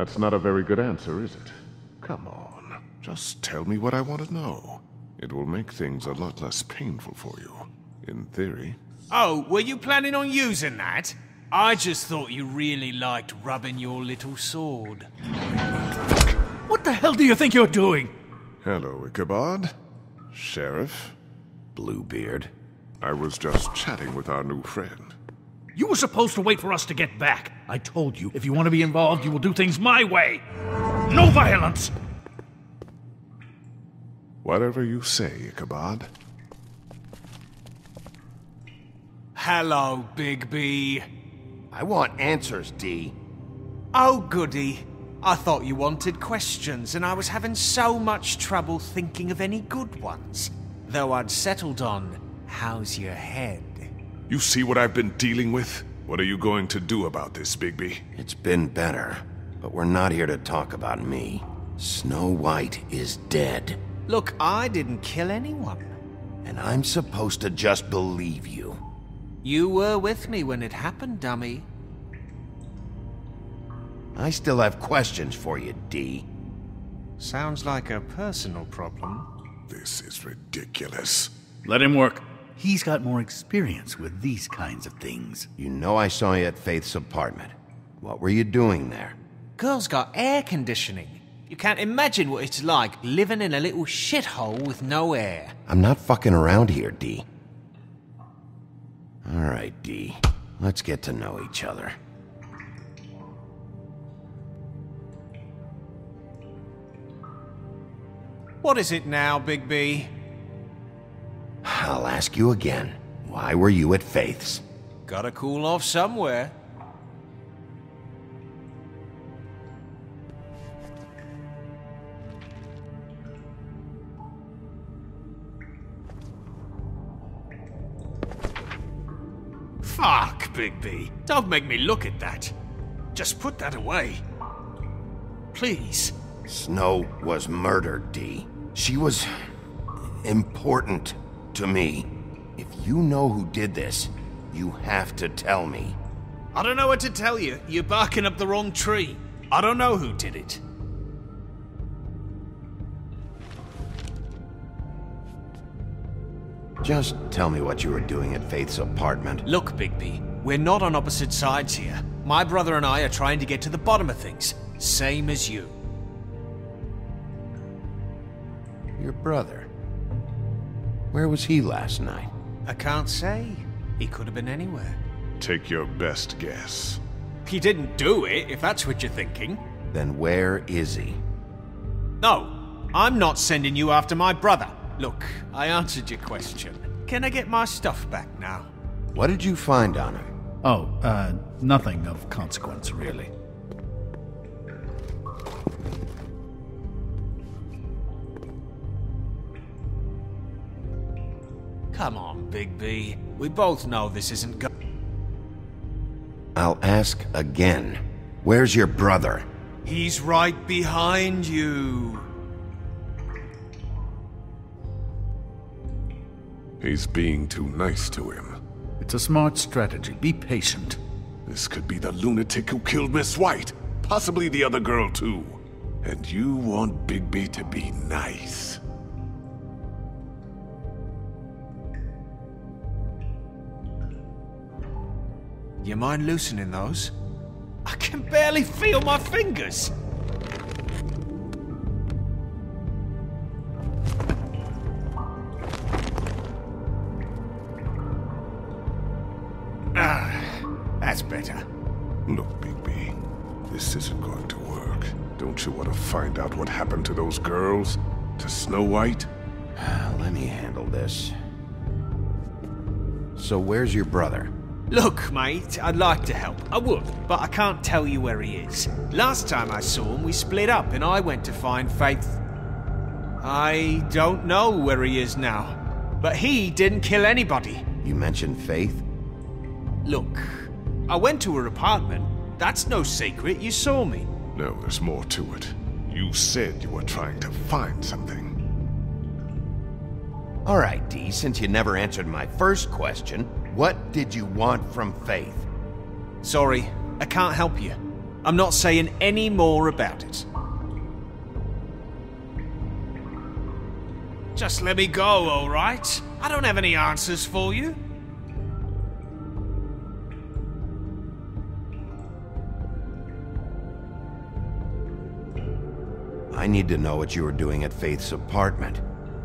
That's not a very good answer, is it? Come on, just tell me what I want to know. It will make things a lot less painful for you, in theory. Oh, were you planning on using that? I just thought you really liked rubbing your little sword. What the hell do you think you're doing? Hello, Ichabod. Sheriff. Bluebeard. I was just chatting with our new friend. You were supposed to wait for us to get back. I told you, if you want to be involved, you will do things my way. No violence! Whatever you say, Ichabod. Hello, Bigby. I want answers, D. Oh, goody. I thought you wanted questions, and I was having so much trouble thinking of any good ones. Though I'd settled on, how's your head? You see what I've been dealing with? What are you going to do about this, Bigby? It's been better, but we're not here to talk about me. Snow White is dead. Look, I didn't kill anyone. And I'm supposed to just believe you. You were with me when it happened, dummy. I still have questions for you, D. Sounds like a personal problem. This is ridiculous. Let him work. He's got more experience with these kinds of things. You know I saw you at Faith's apartment. What were you doing there? Girl's got air conditioning. You can't imagine what it's like living in a little shithole with no air. I'm not fucking around here, D. Alright, D. Let's get to know each other. What is it now, Bigby? I'll ask you again. Why were you at Faith's? Gotta cool off somewhere. Fuck, Bigby. Don't make me look at that. Just put that away. Please. Snow was murdered, D. She was important to me. If you know who did this, you have to tell me. I don't know what to tell you. You're barking up the wrong tree. I don't know who did it. Just tell me what you were doing at Faith's apartment. Look, Bigby, we're not on opposite sides here. My brother and I are trying to get to the bottom of things. Same as you. Your brother. Where was he last night? I can't say. He could have been anywhere. Take your best guess. He didn't do it, if that's what you're thinking. Then where is he? No, I'm not sending you after my brother. Look, I answered your question. Can I get my stuff back now? What did you find on him? Oh, nothing of consequence, really. Come on, Bigby. We both know this isn't go- I'll ask again. Where's your brother? He's right behind you. He's being too nice to him. It's a smart strategy. Be patient. This could be the lunatic who killed Miss White. Possibly the other girl, too. And you want Bigby to be nice. You mind loosening those? I can barely feel my fingers. That's better. Look, Bigby, this isn't going to work. Don't you want to find out what happened to those girls? To Snow White? Let me handle this. So where's your brother? Look, mate, I'd like to help. I would, but I can't tell you where he is. Last time I saw him, we split up and I went to find Faith. I don't know where he is now, but he didn't kill anybody. You mentioned Faith? Look, I went to her apartment. That's no secret, you saw me. No, there's more to it. You said you were trying to find something. All right, D, since you never answered my first question, what did you want from Faith? Sorry, I can't help you. I'm not saying any more about it. Just let me go, all right? I don't have any answers for you. I need to know what you were doing at Faith's apartment.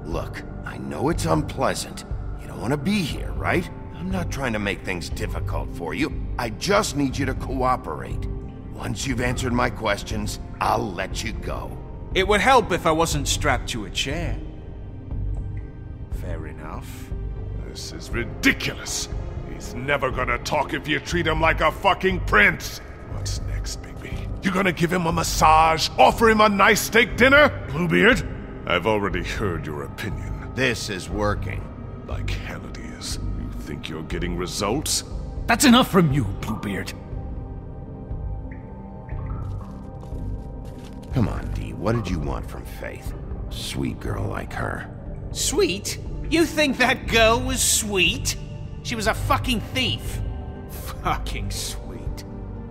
Look, I know it's unpleasant. You don't want to be here, right? I'm not trying to make things difficult for you. I just need you to cooperate. Once you've answered my questions, I'll let you go. It would help if I wasn't strapped to a chair. Fair enough. This is ridiculous. He's never gonna talk if you treat him like a fucking prince. What's next, Bigby? You gonna give him a massage? Offer him a nice steak dinner? Bluebeard? I've already heard your opinion. This is working. Like hell it is. You think you're getting results? That's enough from you, Bluebeard. Come on, Dee, what did you want from Faith? Sweet girl like her. Sweet? You think that girl was sweet? She was a fucking thief. Fucking sweet.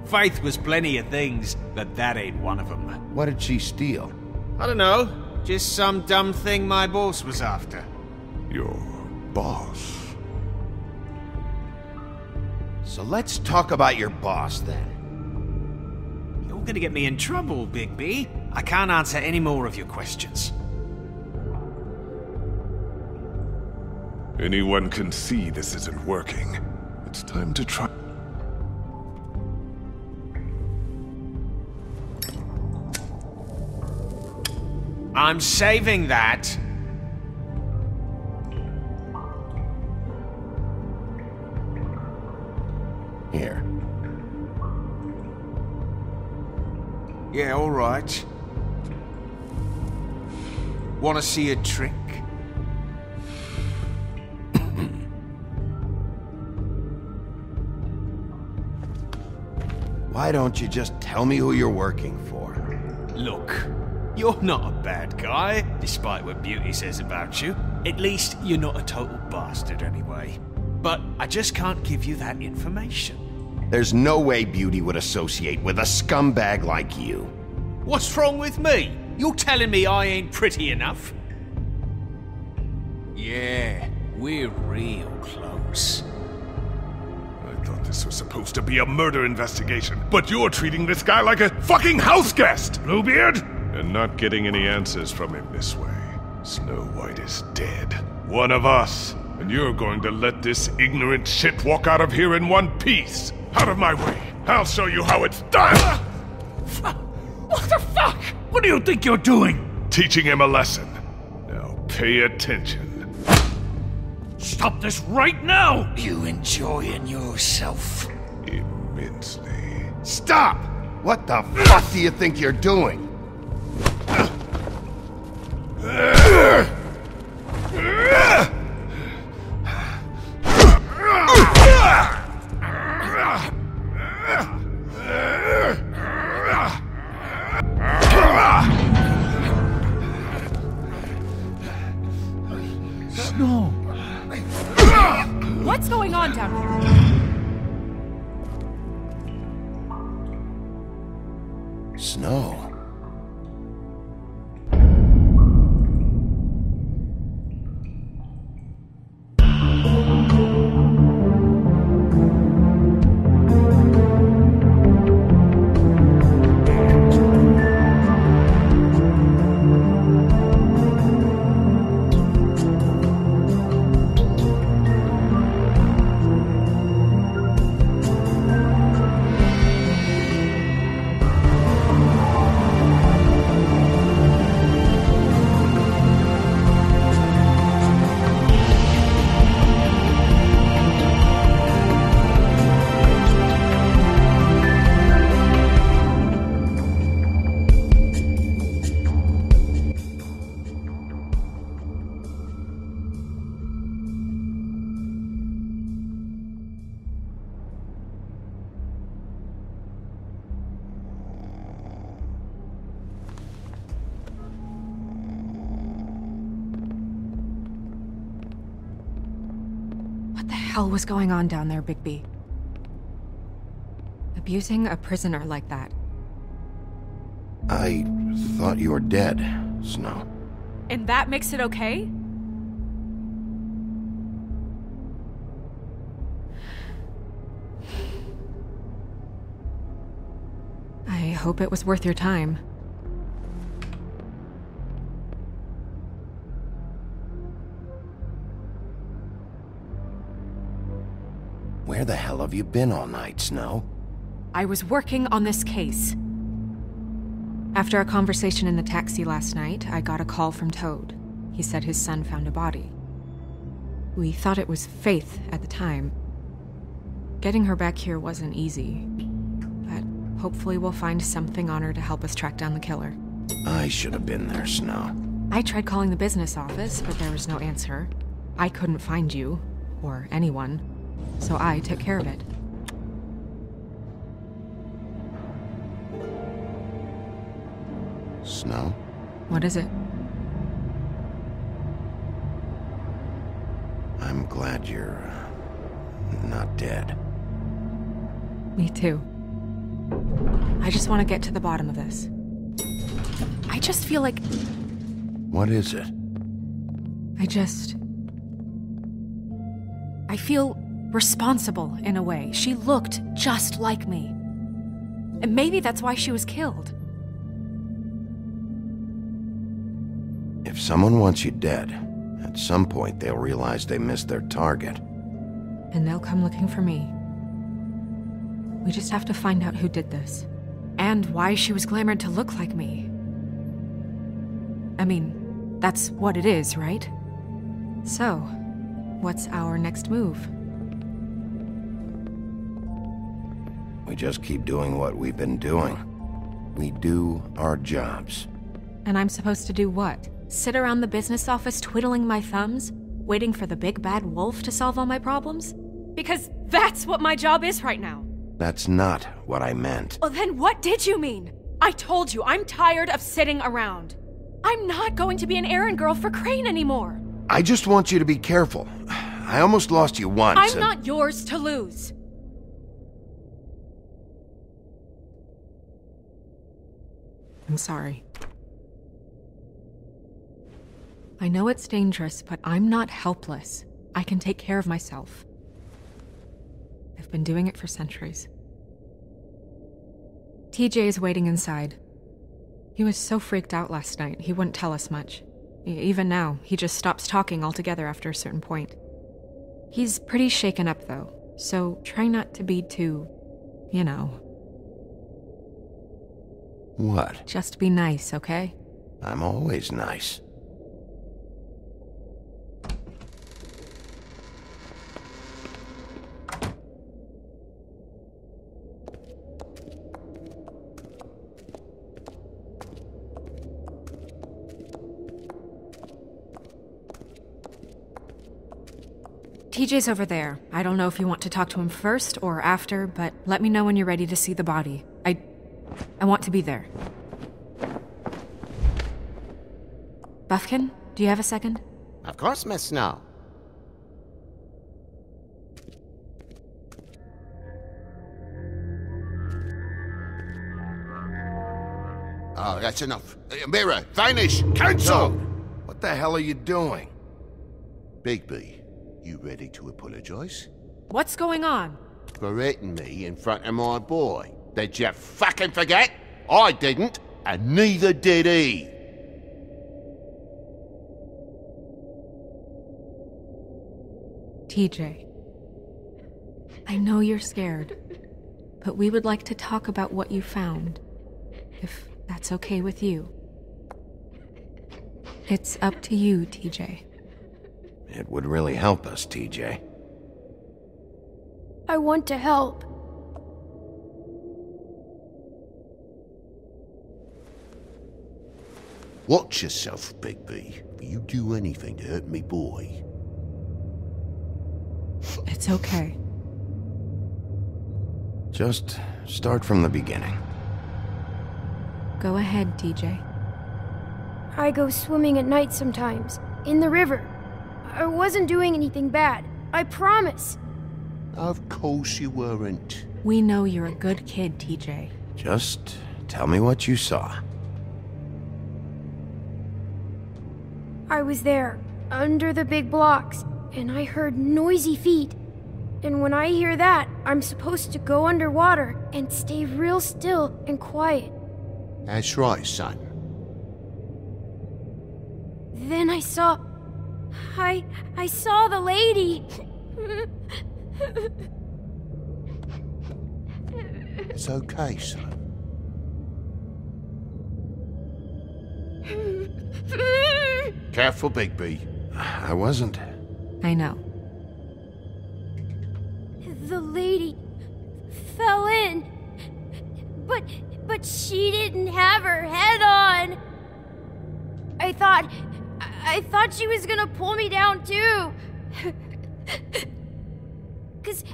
Faith was plenty of things, but that ain't one of them. What did she steal? I don't know. Just some dumb thing my boss was after. Your boss? So let's talk about your boss, then. You're gonna get me in trouble, Bigby. I can't answer any more of your questions. Anyone can see this isn't working. It's time to try. I'm saving that. Here. Yeah, all right. Want to see a trick? Why don't you just tell me who you're working for? Look, you're not a bad guy, despite what Beauty says about you. At least you're not a total bastard anyway. But I just can't give you that information. There's no way Beauty would associate with a scumbag like you. What's wrong with me? You're telling me I ain't pretty enough? Yeah, we're real close. I thought this was supposed to be a murder investigation, but you're treating this guy like a fucking house guest! Bluebeard? And not getting any answers from him this way. Snow White is dead. One of us. And you're going to let this ignorant shit walk out of here in one piece. Out of my way. I'll show you how it's done! What the fuck? What do you think you're doing? Teaching him a lesson. Now pay attention. Stop this right now! You enjoying yourself? Immensely. Stop! What the fuck do you think you're doing? Snow! What's going on down here? Snow. What the hell was going on down there, Bigby? Abusing a prisoner like that. I thought you were dead, Snow. And that makes it okay? I hope it was worth your time. Where the hell have you been all night, Snow? I was working on this case. After a conversation in the taxi last night, I got a call from Toad. He said his son found a body. We thought it was Faith at the time. Getting her back here wasn't easy, but hopefully we'll find something on her to help us track down the killer. I should have been there, Snow. I tried calling the business office, but there was no answer. I couldn't find you, or anyone, so I took care of it. Snow? What is it? I'm glad you're not dead. Me too. I just want to get to the bottom of this. I just feel like... What is it? I feel responsible in a way. She looked just like me. And maybe that's why she was killed. If someone wants you dead, at some point they'll realize they missed their target. And they'll come looking for me. We just have to find out who did this. And why she was glamored to look like me. I mean, that's what it is, right? So, what's our next move? We just keep doing what we've been doing. We do our jobs. And I'm supposed to do what? Sit around the business office twiddling my thumbs, waiting for the big bad wolf to solve all my problems? Because that's what my job is right now. That's not what I meant. Well, then what did you mean? I told you, I'm tired of sitting around. I'm not going to be an errand girl for Crane anymore. I just want you to be careful. I almost lost you once. I'm not yours to lose. I'm sorry. I know it's dangerous, but I'm not helpless. I can take care of myself. I've been doing it for centuries. TJ is waiting inside. He was so freaked out last night, he wouldn't tell us much. Even now, he just stops talking altogether after a certain point. He's pretty shaken up, though, so try not to be too, you know. What? Just be nice, okay? I'm always nice. TJ's over there. I don't know if you want to talk to him first or after, but let me know when you're ready to see the body. I want to be there. Buffkin, do you have a second? Of course, Miss Snow. Oh, that's enough. Mira, vanish! Cancel! What the hell are you doing? Bigby, you ready to apologize? What's going on? For hitting me in front of my boy. Did you fucking forget? I didn't, and neither did he. TJ, I know you're scared, but we would like to talk about what you found, if that's okay with you. It's up to you, TJ. It would really help us, TJ. I want to help. Watch yourself, Bigby. If you do anything to hurt me boy. It's okay. Just start from the beginning. Go ahead, TJ. I go swimming at night sometimes, in the river. I wasn't doing anything bad. I promise. Of course you weren't. We know you're a good kid, TJ. Just tell me what you saw. I was there, under the big blocks, and I heard noisy feet. And when I hear that, I'm supposed to go underwater and stay real still and quiet. That's right, son. Then I saw the lady. It's okay, son. Careful, Bigby. I wasn't. I know. The lady fell in. But she didn't have her head on. I thought she was gonna pull me down too. Cause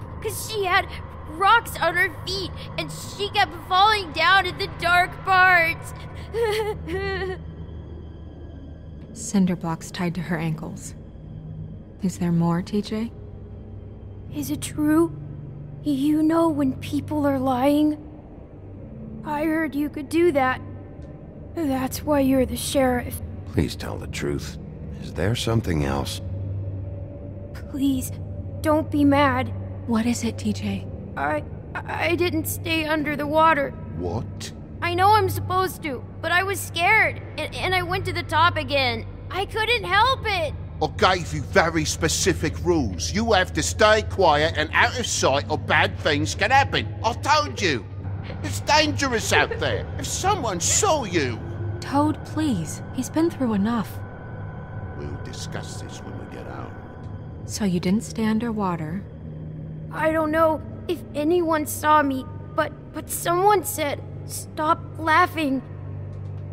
she had rocks on her feet and she kept falling down in the dark parts. Cinder blocks tied to her ankles. Is there more, TJ? Is it true? You know when people are lying? I heard you could do that. That's why you're the sheriff. Please tell the truth. Is there something else? Please, don't be mad. What is it, TJ? I didn't stay under the water. What? I know I'm supposed to, but I was scared, and I went to the top again. I couldn't help it. I gave you very specific rules. You have to stay quiet and out of sight or bad things can happen. I told you. It's dangerous out there. If someone saw you... Toad, please. He's been through enough. We'll discuss this when we get home. So you didn't stay underwater? I don't know if anyone saw me, but someone said, "Stop laughing."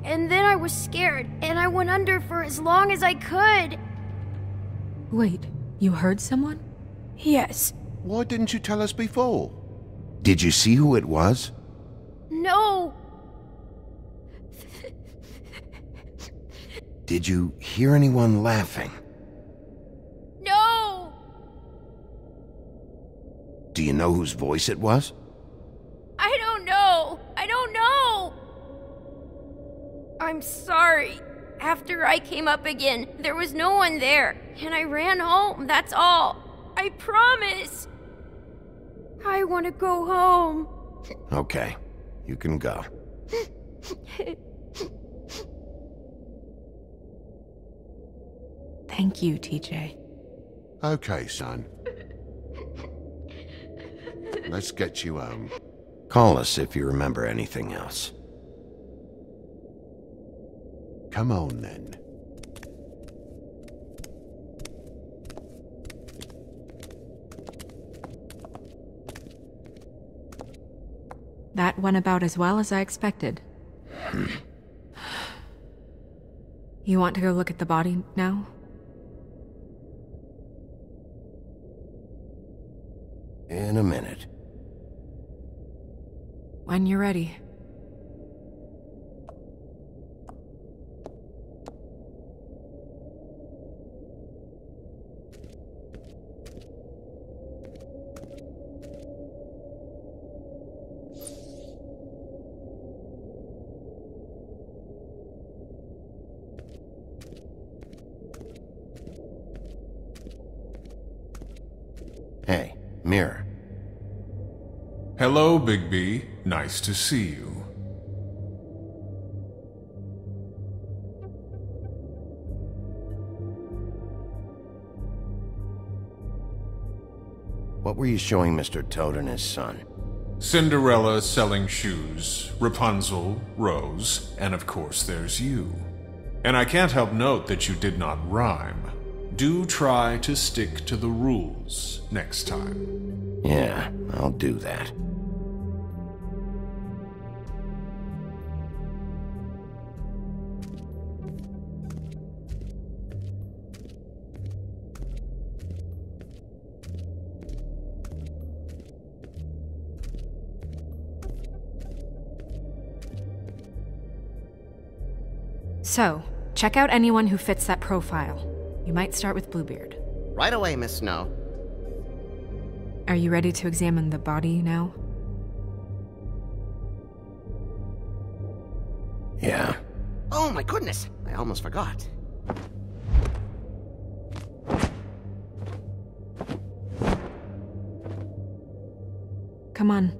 And then I was scared, and I went under for as long as I could. Wait, you heard someone? Yes. Why didn't you tell us before? Did you see who it was? No. Did you hear anyone laughing? No. Do you know whose voice it was? I don't know. I'm sorry. After I came up again, there was no one there, and I ran home, that's all. I promise. I want to go home. Okay, you can go. Thank you, TJ. Okay, son. Let's get you home. Call us if you remember anything else. Come on, then. That went about as well as I expected. You want to go look at the body now? In a minute. When you're ready. Hey, Mirror. Hello, Bigby. Nice to see you. What were you showing Mr. Toad and his son? Cinderella selling shoes, Rapunzel, Rose, and of course there's you. And I can't help note that you did not rhyme. Do try to stick to the rules next time. Yeah, I'll do that. So, check out anyone who fits that profile. You might start with Bluebeard. Right away, Miss Snow. Are you ready to examine the body now? Yeah. Oh my goodness, I almost forgot. Come on.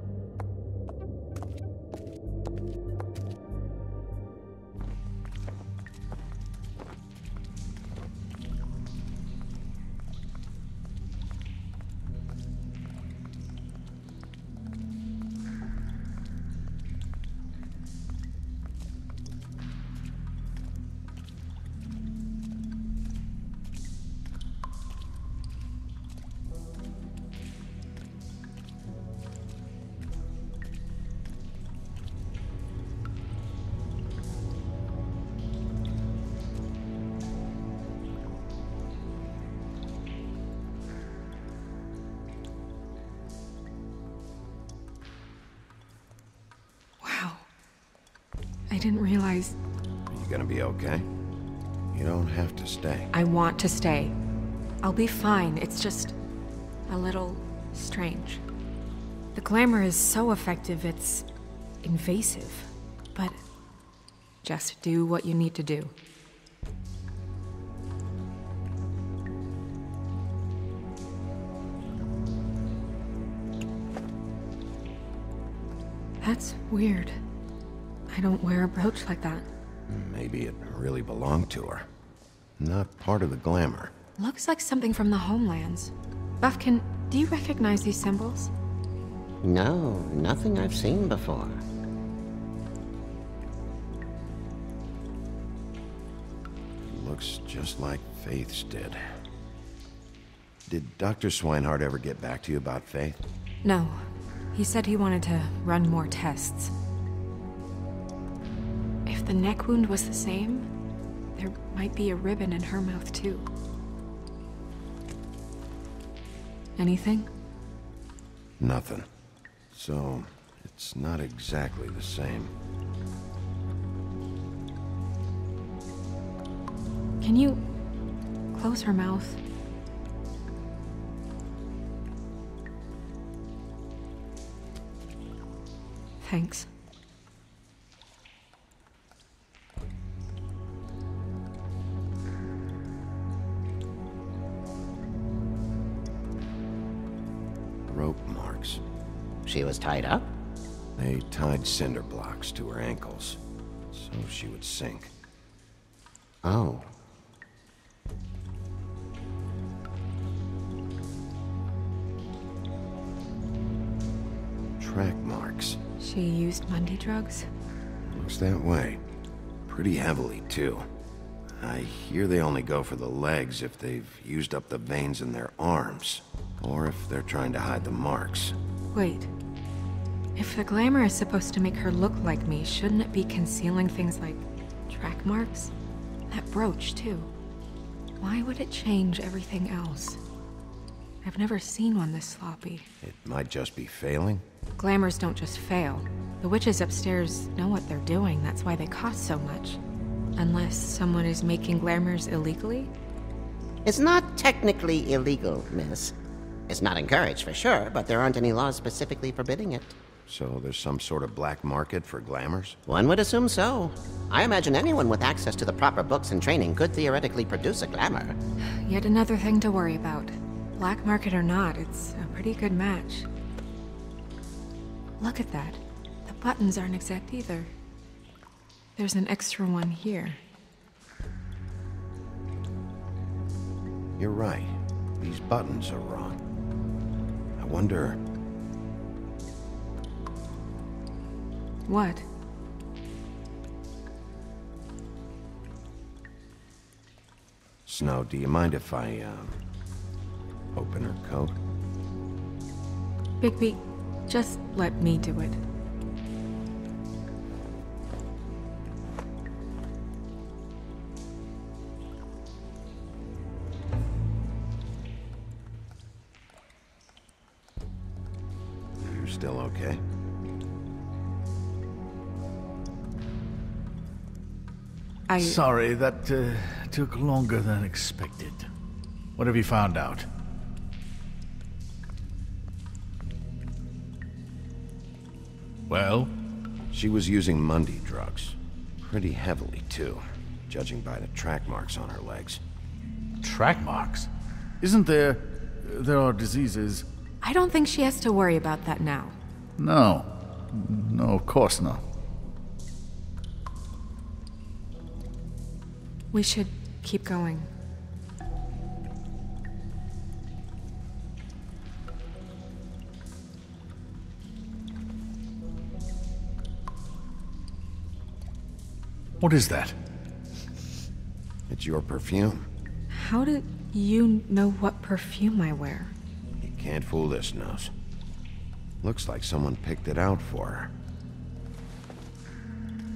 I didn't realize... Are you gonna be okay? You don't have to stay. I want to stay. I'll be fine. It's just... a little... strange. The glamour is so effective, it's... invasive. But... just do what you need to do. That's weird. I don't wear a brooch like that. Maybe it really belonged to her. Not part of the glamour. Looks like something from the homelands. Buffkin, do you recognize these symbols? No, nothing I've seen before. It looks just like Faith's did. Did Dr. Swinehart ever get back to you about Faith? No. He said he wanted to run more tests. If the neck wound was the same, there might be a ribbon in her mouth too. Anything? Nothing. So, it's not exactly the same. Can you close her mouth? Thanks. Rope marks. She was tied up? They tied cinder blocks to her ankles, so she would sink. Oh. Track marks. She used Mundy drugs? Looks that way. Pretty heavily, too. I hear they only go for the legs if they've used up the veins in their arms, or if they're trying to hide the marks. Wait. If the glamour is supposed to make her look like me, shouldn't it be concealing things like track marks? That brooch, too. Why would it change everything else? I've never seen one this sloppy. It might just be failing. Glamours don't just fail. The witches upstairs know what they're doing, that's why they cost so much. Unless someone is making glamours illegally? It's not technically illegal, miss. It's not encouraged for sure, but there aren't any laws specifically forbidding it. So there's some sort of black market for glamours? One would assume so. I imagine anyone with access to the proper books and training could theoretically produce a glamour. Yet another thing to worry about. Black market or not, it's a pretty good match. Look at that. The buttons aren't exact either. There's an extra one here. You're right. These buttons are wrong. I wonder... What? Snow, do you mind if I, open her coat? Bigby, just let me do it. You still okay? Sorry, that took longer than expected. What have you found out? Well? She was using Mundy drugs. Pretty heavily, too, judging by the track marks on her legs. Track marks? Isn't there... there are diseases... I don't think she has to worry about that now. No. No, of course not. We should keep going. What is that? It's your perfume. How do you know what perfume I wear? You can't fool this nose. Looks like someone picked it out for her.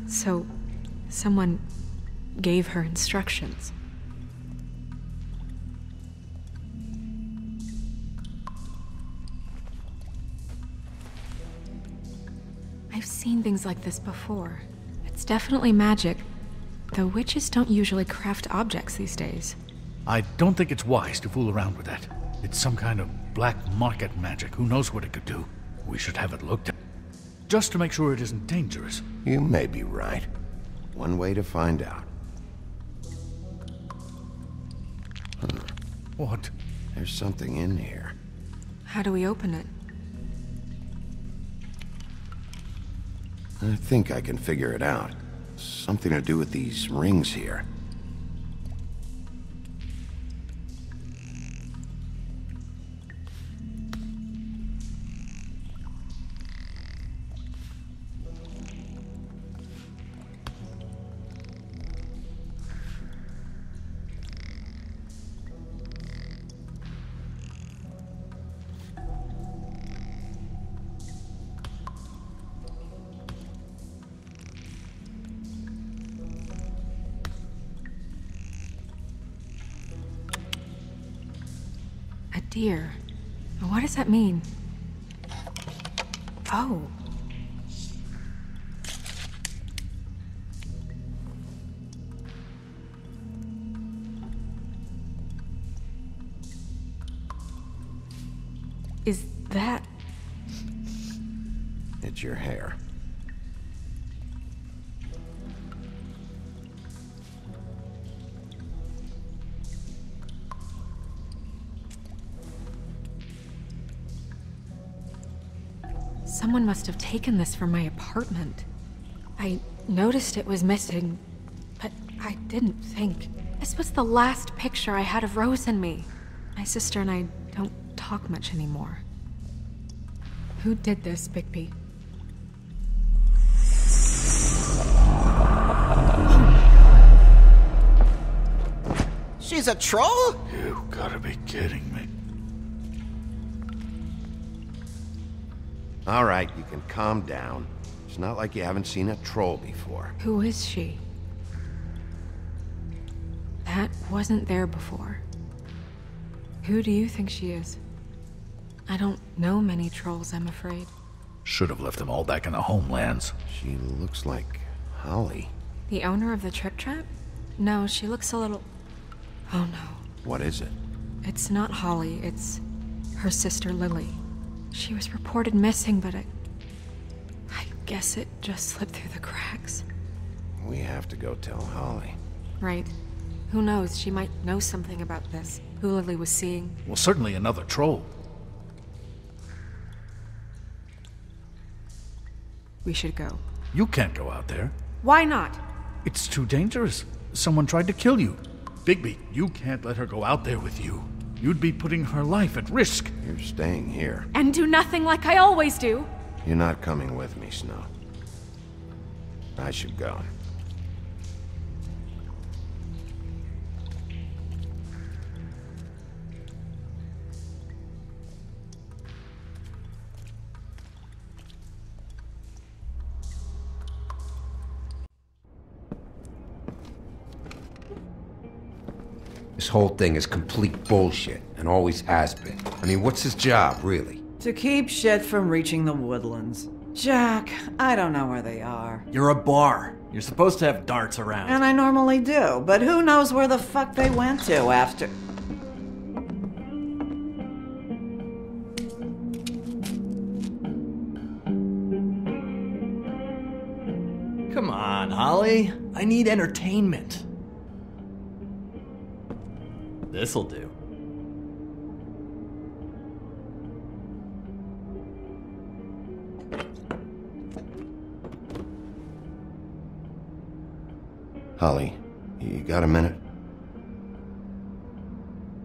So, someone gave her instructions. I've seen things like this before. It's definitely magic, though witches don't usually craft objects these days. I don't think it's wise to fool around with that. It's some kind of black market magic. Who knows what it could do? We should have it looked at. Just to make sure it isn't dangerous. You may be right. One way to find out. What? There's something in here. How do we open it? I think I can figure it out. Something to do with these rings here. A deer. What does that mean? Oh. Is that... It's your hair. Someone must have taken this from my apartment. I noticed it was missing, but I didn't think. This was the last picture I had of Rose and me. My sister and I don't talk much anymore. Who did this, Bigby? She's a troll? You gotta be kidding me. All right, you can calm down. It's not like you haven't seen a troll before. Who is she? That wasn't there before. Who do you think she is? I don't know many trolls, I'm afraid. Should have left them all back in the homelands. She looks like Holly. The owner of the Trick Trap? No, she looks a little... Oh no. What is it? It's not Holly, it's her sister Lily. She was reported missing, but I guess it just slipped through the cracks. We have to go tell Holly. Right. Who knows, she might know something about this. Who Lily was seeing. Well, certainly another troll. We should go. You can't go out there. Why not? It's too dangerous. Someone tried to kill you. Bigby, you can't let her go out there with you. You'd be putting her life at risk. You're staying here. And do nothing like I always do. You're not coming with me, Snow. I should go. This whole thing is complete bullshit, and always has been. I mean, what's his job, really? To keep shit from reaching the woodlands. Jack, I don't know where they are. You're a bar. You're supposed to have darts around. And I normally do, but who knows where the fuck they went to after... Come on, Holly. I need entertainment. This'll do. Holly, you got a minute?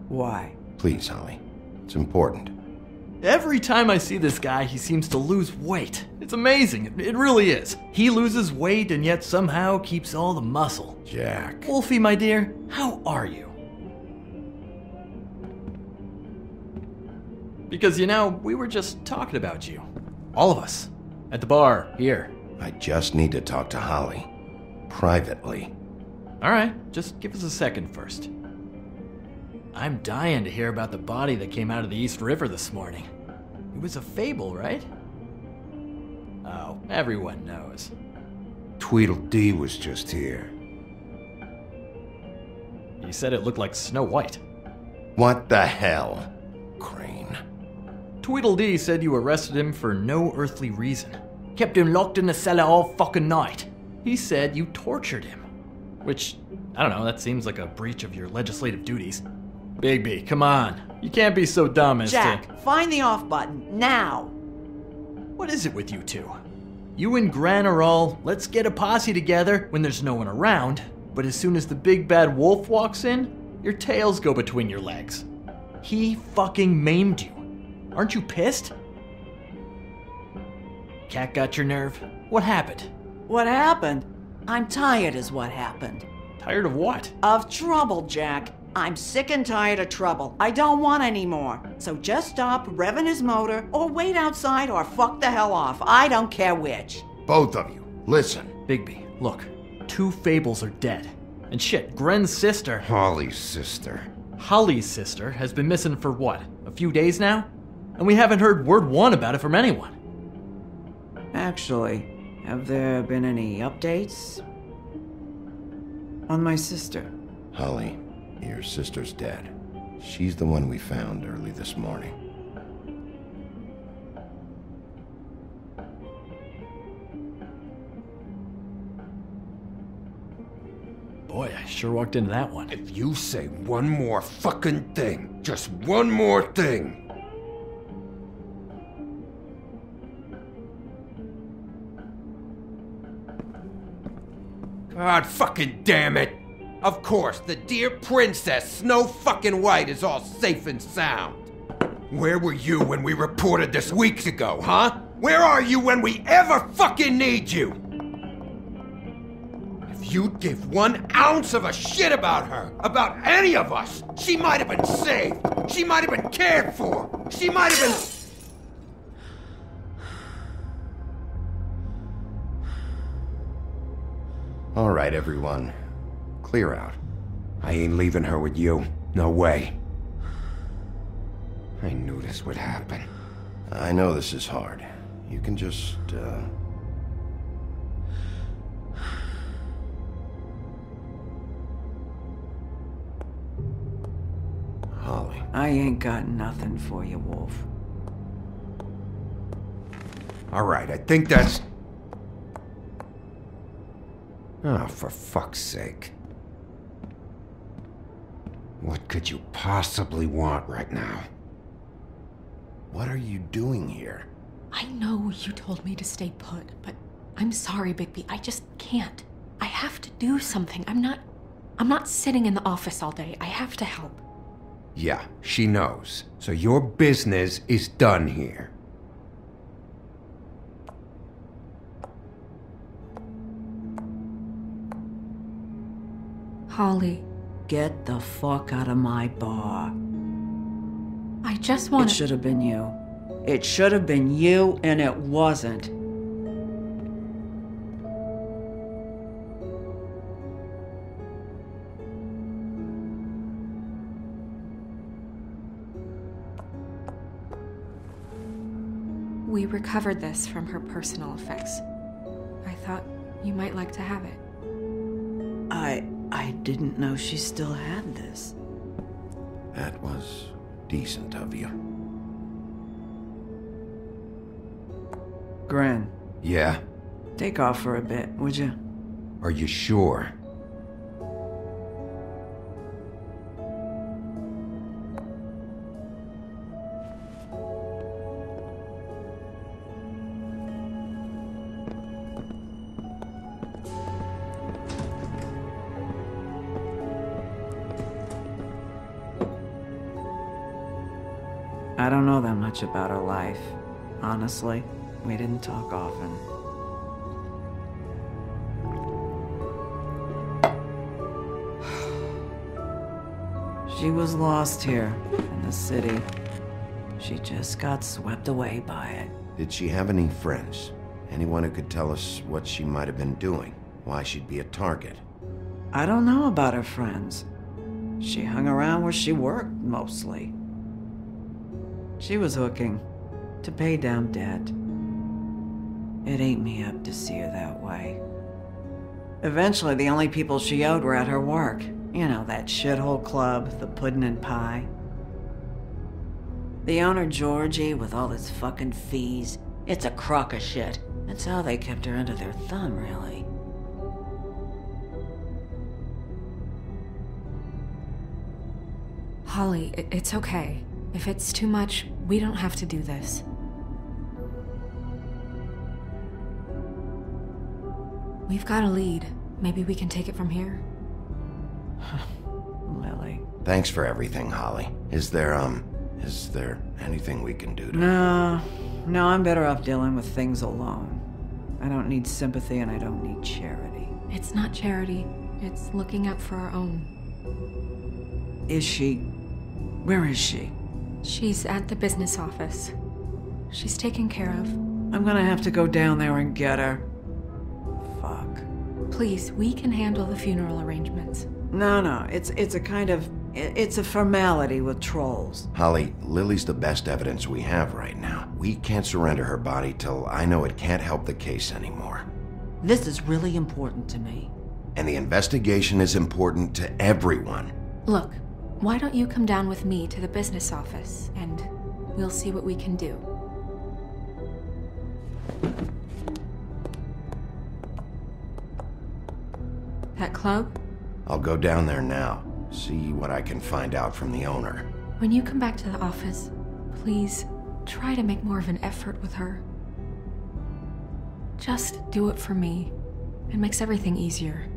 Why? Please, Holly. It's important. Every time I see this guy, he seems to lose weight. It's amazing. It really is. He loses weight and yet somehow keeps all the muscle. Jack. Wolfie, my dear, how are you? Because, you know, we were just talking about you. All of us. At the bar, here. I just need to talk to Holly. Privately. Alright, just give us a second first. I'm dying to hear about the body that came out of the East River this morning. It was a fable, right? Oh, everyone knows. Tweedledee was just here. He said it looked like Snow White. What the hell, Crane? Tweedledee said you arrested him for no earthly reason. Kept him locked in the cellar all fucking night. He said you tortured him. Which, I don't know, that seems like a breach of your legislative duties. Bigby, come on. You can't be so dumb as Jack, find the off button, now! What is it with you two? You and Gran are all, let's get a posse together when there's no one around, but as soon as the big bad wolf walks in, your tails go between your legs. He fucking maimed you. Aren't you pissed? Cat got your nerve? What happened? What happened? I'm tired is what happened. Tired of what? Of trouble, Jack. I'm sick and tired of trouble. I don't want any more. So just stop revving his motor, or wait outside, or fuck the hell off. I don't care which. Both of you, listen. Bigby, look. 2 fables are dead. And shit, Gren's sister... Holly's sister. Holly's sister has been missing for what? A few days now? And we haven't heard word one about it from anyone. Actually, have there been any updates? On my sister? Holly, your sister's dead. She's the one we found early this morning. Boy, I sure walked into that one. If you say one more fucking thing, just one more thing. God fucking damn it! Of course, the dear princess, Snow fucking White, is all safe and sound. Where were you when we reported this weeks ago, huh? Where are you when we ever fucking need you? If you'd give 1 ounce of a shit about her, about any of us, she might have been saved. She might have been cared for. She might have been... All right, everyone. Clear out. I ain't leaving her with you. No way. I knew this would happen. I know this is hard. You can just, Holly. I ain't got nothing for you, Wolf. All right, I think that's... Oh, for fuck's sake. What could you possibly want right now? What are you doing here? I know you told me to stay put, but I'm sorry, Bigby. I just can't. I have to do something. I'm not sitting in the office all day. I have to help. Yeah, she knows. So your business is done here. Holly. Get the fuck out of my bar. I just want It should have been you. It should have been you, and it wasn't. We recovered this from her personal effects. I thought you might like to have it. I didn't know she still had this. That was decent of you. Gren. Yeah? Take off for a bit, would you? Are you sure? I don't know that much about her life. Honestly, we didn't talk often. She was lost here, in the city. She just got swept away by it. Did she have any friends? Anyone who could tell us what she might have been doing? Why she'd be a target? I don't know about her friends. She hung around where she worked, mostly. She was hooking to pay down debt. It ate me up to see her that way. Eventually, the only people she owed were at her work. You know, that shithole club, the Puddin' and Pie. The owner, Georgie, with all his fucking fees, it's a crock of shit. That's how they kept her under their thumb, really. Holly, it's okay. If it's too much, we don't have to do this. We've got a lead. Maybe we can take it from here? Lily. Thanks for everything, Holly. Is there anything we can do to... No, I'm better off dealing with things alone. I don't need sympathy and I don't need charity. It's not charity. It's looking out for our own. Is she? Where is she? She's at the business office. She's taken care of. I'm gonna have to go down there and get her. Fuck. Please, we can handle the funeral arrangements. No, it's a kind of... It's a formality with trolls. Holly, Lily's the best evidence we have right now. We can't surrender her body till I know it can't help the case anymore. This is really important to me. And the investigation is important to everyone. Look, why don't you come down with me to the business office, and we'll see what we can do. That club? I'll go down there now. See what I can find out from the owner. When you come back to the office, please try to make more of an effort with her. Just do it for me. It makes everything easier.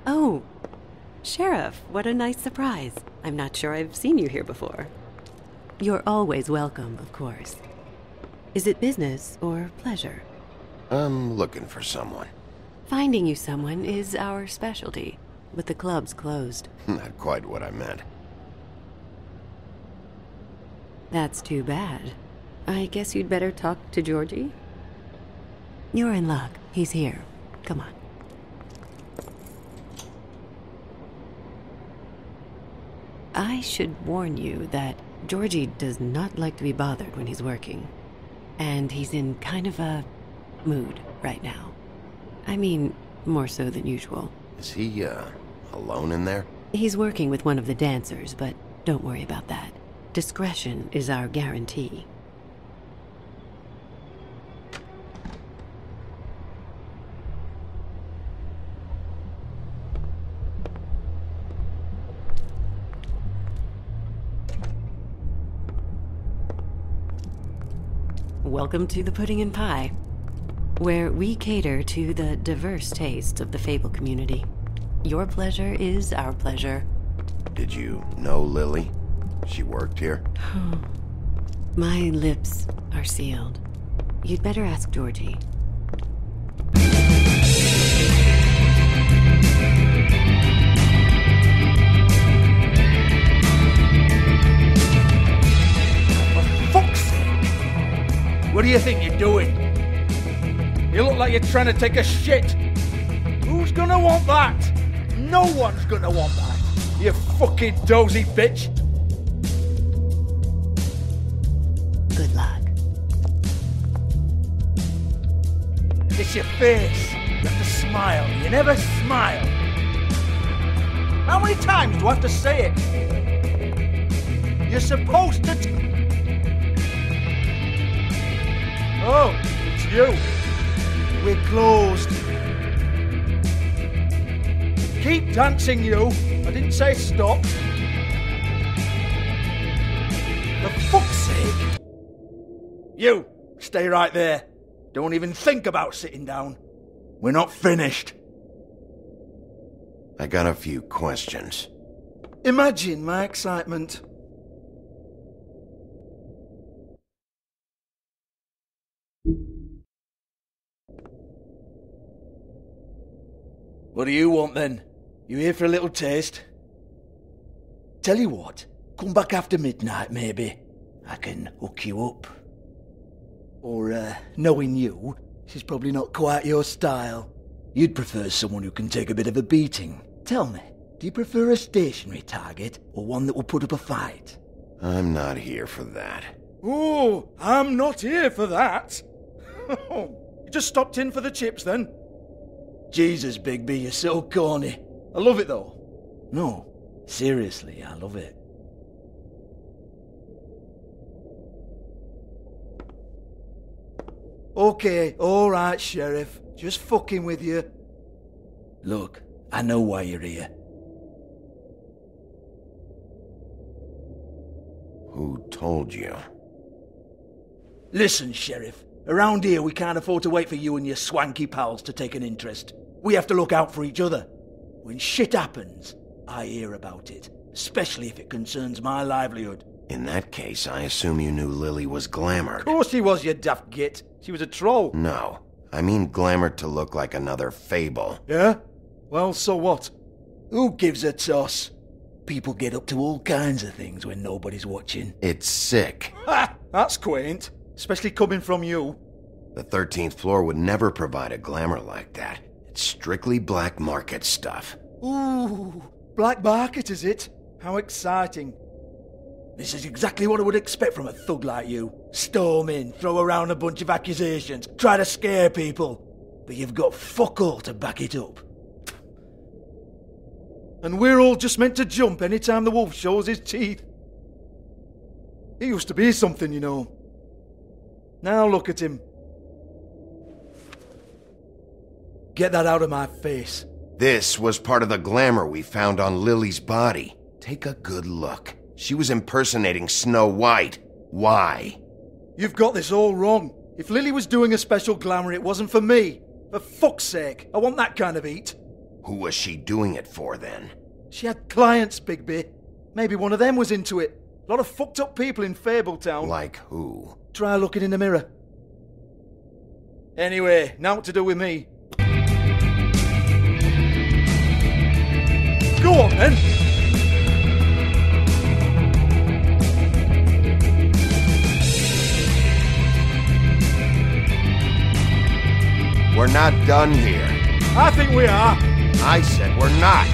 Oh, Sheriff, what a nice surprise. I'm not sure I've seen you here before. You're always welcome, of course. Is it business or pleasure? I'm looking for someone. Finding you someone is our specialty, with the clubs closed. Not quite what I meant. That's too bad. I guess you'd better talk to Georgie? You're in luck. He's here. Come on. I should warn you that Georgie does not like to be bothered when he's working. And he's in kind of a mood right now. I mean, more so than usual. Is he, alone in there? He's working with one of the dancers, but don't worry about that. Discretion is our guarantee. Welcome to the Pudding and Pie, where we cater to the diverse tastes of the Fable community. Your pleasure is our pleasure. Did you know Lily? She worked here? My lips are sealed. You'd better ask Georgie. What do you think you're doing? You look like you're trying to take a shit. Who's gonna want that? No one's gonna want that. You fucking dozy bitch. It's your face. You have to smile. You never smile. How many times do I have to say it? You're supposed to... Oh, it's you. We're closed. Keep dancing, you. I didn't say stop. For fuck's sake. You, stay right there. Don't even think about sitting down. We're not finished. I got a few questions. Imagine my excitement. What do you want then? You here for a little taste? Tell you what, come back after midnight maybe. I can hook you up. Or, knowing you, she's probably not quite your style. You'd prefer someone who can take a bit of a beating. Tell me, do you prefer a stationary target or one that will put up a fight? I'm not here for that. Oh, I'm not here for that. You just stopped in for the chips then? Jesus, Bigby, you're so corny. I love it though. No, seriously, I love it. Okay, alright, Sheriff. Just fucking with you. Look, I know why you're here. Who told you? Listen, Sheriff. Around here, we can't afford to wait for you and your swanky pals to take an interest. We have to look out for each other. When shit happens, I hear about it. Especially if it concerns my livelihood. In that case, I assume you knew Lily was glamored. Of course she was, you daft git. She was a troll. No. I mean glamored to look like another fable. Yeah? Well, so what? Who gives a toss? People get up to all kinds of things when nobody's watching. It's sick. Ha! That's quaint. Especially coming from you. The 13th floor would never provide a glamour like that. It's strictly black market stuff. Ooh, black market is it? How exciting. This is exactly what I would expect from a thug like you. Storm in, throw around a bunch of accusations, try to scare people. But you've got fuck all to back it up. And we're all just meant to jump any time the wolf shows his teeth. He used to be something, you know. Now look at him. Get that out of my face. This was part of the glamour we found on Lily's body. Take a good look. She was impersonating Snow White. Why? You've got this all wrong. If Lily was doing a special glamour, it wasn't for me. For fuck's sake, I want that kind of eat. Who was she doing it for then? She had clients, Bigby. Maybe one of them was into it. A lot of fucked up people in Fabletown. Like who? Try looking in the mirror. Anyway, now what to do with me? Go on then! We're not done here. I think we are. I said we're not.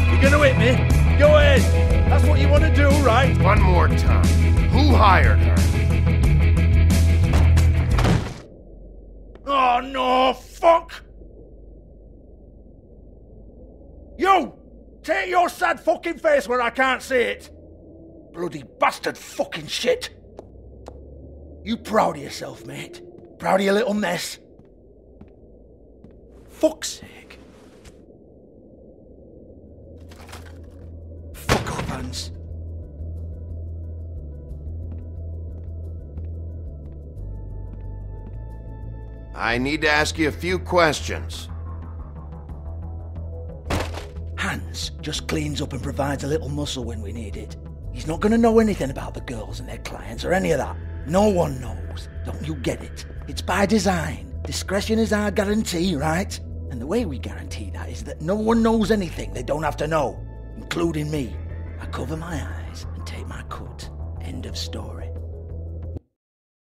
You're gonna hit me? Go ahead. That's what you want to do, right? One more time. Who hired her? Oh no, fuck! You! Take your sad fucking face where I can't see it! Bloody bastard fucking shit! You proud of yourself, mate? Proud of your little mess? Fuck's sake. Fuck off, Hans. I need to ask you a few questions. Hans just cleans up and provides a little muscle when we need it. He's not going to know anything about the girls and their clients or any of that. No one knows. Don't you get it? It's by design. Discretion is our guarantee, right? And the way we guarantee that is that no one knows anything they don't have to know, including me. I cover my eyes and take my cut. End of story.